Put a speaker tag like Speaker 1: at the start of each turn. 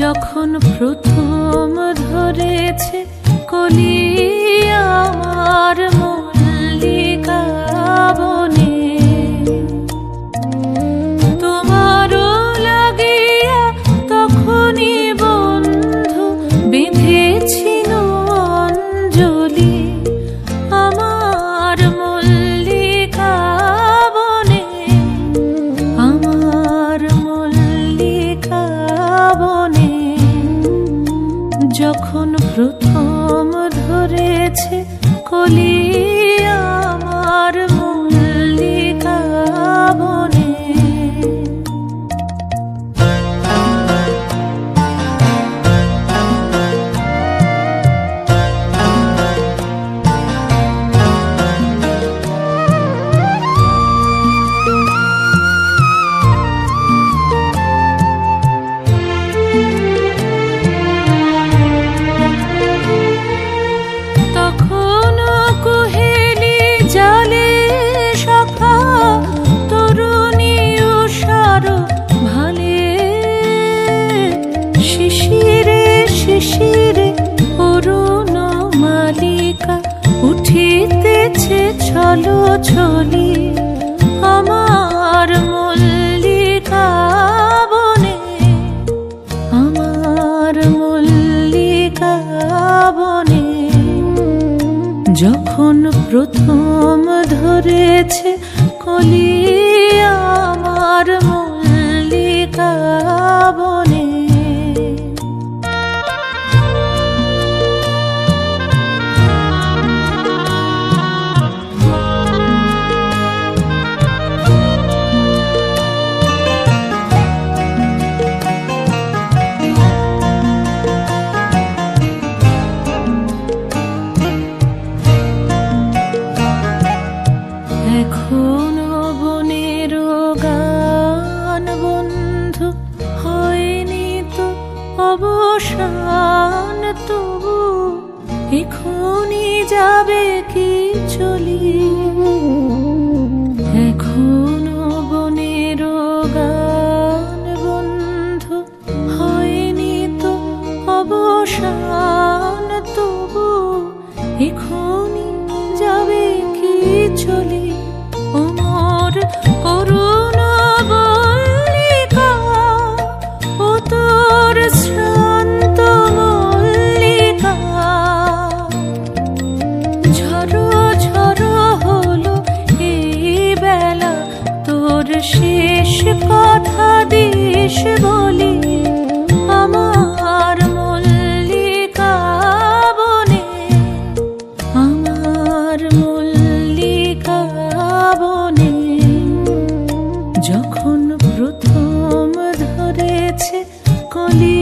Speaker 1: যখন প্রথম ধরেছে কলি আমার মল্লিকা বনে, তোমারও লাগিয়া তখনই বন্ধু বেঁধেছিল অঞ্জলি আমার মল্লিকা বনে, আমার মল্লিকা বনে। যখন প্রথম ধরেছে কলি আমার মল্লিকা বনে। শিশিরে অরুণ মালিকা উঠিতেছে ছলো ছলি আমার মল্লিকা বনে, আমার মল্লিকা বনে। যখন প্রথম ধরেছে কলি আমার মল্লিকা বনে। এখনো বনের গান বন্ধু হয়নি তো অবসান, তবু এখনই যাবে কি চলি। এখনো বনের গান বন্ধু হয়নি তো অবসান, তবু এখনই যাবে কি চলি। ওমর করুণ মল্লিকা ও তোর শ্রান্ত মল্লিকা, ঝড়ো ঝড়ো হলো এই বেলা, তোর শেষ কথা দিস বলি আমার মল্লিকা বনে, আমার মল্লিকা বনে। যখন প্রথম ধরেছে কলি